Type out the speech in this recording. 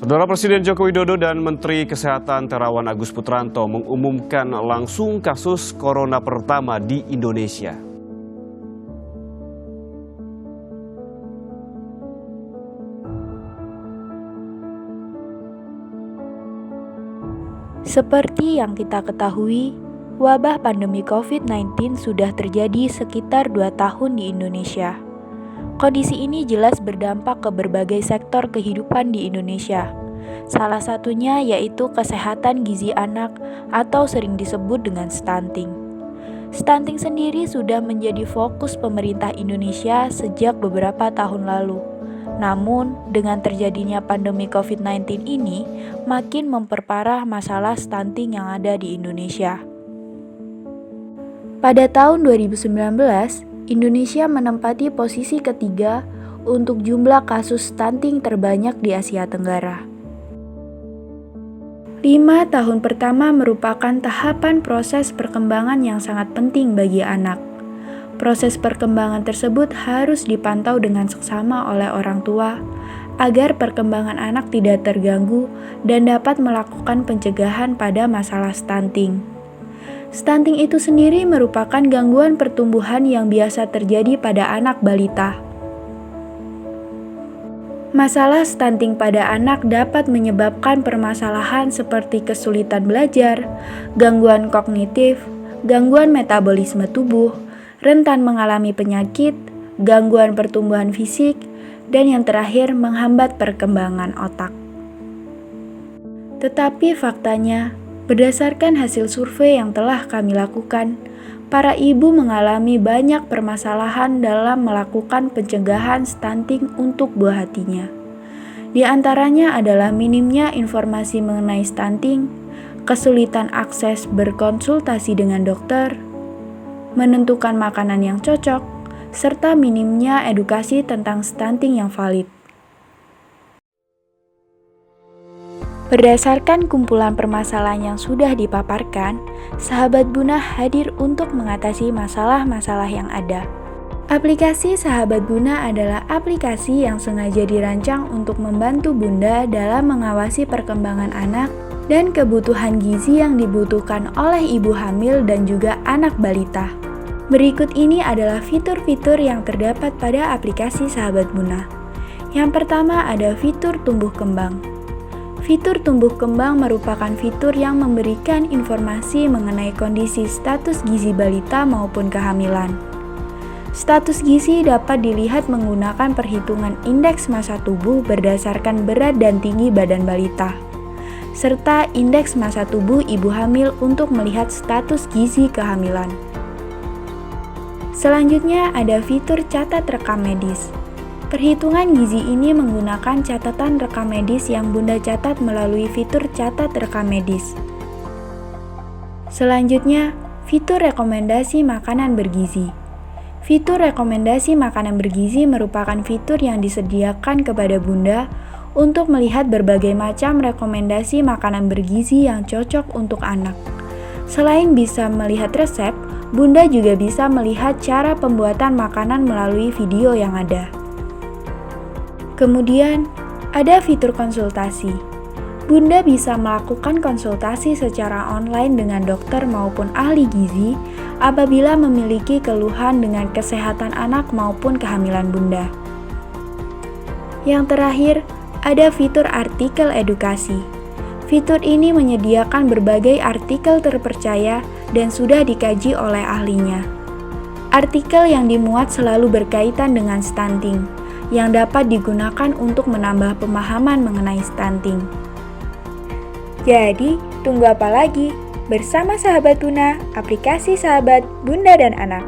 Saudara Presiden Joko Widodo dan Menteri Kesehatan Terawan Agus Putranto mengumumkan langsung kasus corona pertama di Indonesia. Seperti yang kita ketahui, wabah pandemi COVID-19 sudah terjadi sekitar 2 tahun di Indonesia. Kondisi ini jelas berdampak ke berbagai sektor kehidupan di Indonesia. Salah satunya yaitu kesehatan gizi anak atau sering disebut dengan stunting. Stunting sendiri sudah menjadi fokus pemerintah Indonesia sejak beberapa tahun lalu. Namun, dengan terjadinya pandemi COVID-19 ini, makin memperparah masalah stunting yang ada di Indonesia. Pada tahun 2019, Indonesia menempati posisi ketiga untuk jumlah kasus stunting terbanyak di Asia Tenggara. 5 tahun pertama merupakan tahapan proses perkembangan yang sangat penting bagi anak. Proses perkembangan tersebut harus dipantau dengan seksama oleh orang tua, agar perkembangan anak tidak terganggu dan dapat melakukan pencegahan pada masalah stunting. Stunting itu sendiri merupakan gangguan pertumbuhan yang biasa terjadi pada anak balita. Masalah stunting pada anak dapat menyebabkan permasalahan seperti kesulitan belajar, gangguan kognitif, gangguan metabolisme tubuh, rentan mengalami penyakit, gangguan pertumbuhan fisik, dan yang terakhir menghambat perkembangan otak. Tetapi faktanya, berdasarkan hasil survei yang telah kami lakukan, para ibu mengalami banyak permasalahan dalam melakukan pencegahan stunting untuk buah hatinya. Di antaranya adalah minimnya informasi mengenai stunting, kesulitan akses berkonsultasi dengan dokter, menentukan makanan yang cocok, serta minimnya edukasi tentang stunting yang valid. Berdasarkan kumpulan permasalahan yang sudah dipaparkan, Sahabat Buna hadir untuk mengatasi masalah-masalah yang ada. Aplikasi Sahabat Buna adalah aplikasi yang sengaja dirancang untuk membantu Bunda dalam mengawasi perkembangan anak dan kebutuhan gizi yang dibutuhkan oleh ibu hamil dan juga anak balita. Berikut ini adalah fitur-fitur yang terdapat pada aplikasi Sahabat Buna. Yang pertama ada fitur tumbuh kembang. Fitur tumbuh kembang merupakan fitur yang memberikan informasi mengenai kondisi status gizi balita maupun kehamilan. Status gizi dapat dilihat menggunakan perhitungan indeks massa tubuh berdasarkan berat dan tinggi badan balita, serta indeks massa tubuh ibu hamil untuk melihat status gizi kehamilan. Selanjutnya ada fitur catat rekam medis. Perhitungan gizi ini menggunakan catatan rekam medis yang Bunda catat melalui fitur catat rekam medis. Selanjutnya, fitur rekomendasi makanan bergizi. Fitur rekomendasi makanan bergizi merupakan fitur yang disediakan kepada Bunda untuk melihat berbagai macam rekomendasi makanan bergizi yang cocok untuk anak. Selain bisa melihat resep, Bunda juga bisa melihat cara pembuatan makanan melalui video yang ada. Kemudian, ada fitur konsultasi. Bunda bisa melakukan konsultasi secara online dengan dokter maupun ahli gizi apabila memiliki keluhan dengan kesehatan anak maupun kehamilan Bunda. Yang terakhir, ada fitur artikel edukasi. Fitur ini menyediakan berbagai artikel terpercaya dan sudah dikaji oleh ahlinya. Artikel yang dimuat selalu berkaitan dengan stunting, yang dapat digunakan untuk menambah pemahaman mengenai stunting. Jadi, tunggu apa lagi? Bersama Sahabat Buna, aplikasi sahabat Bunda dan Anak.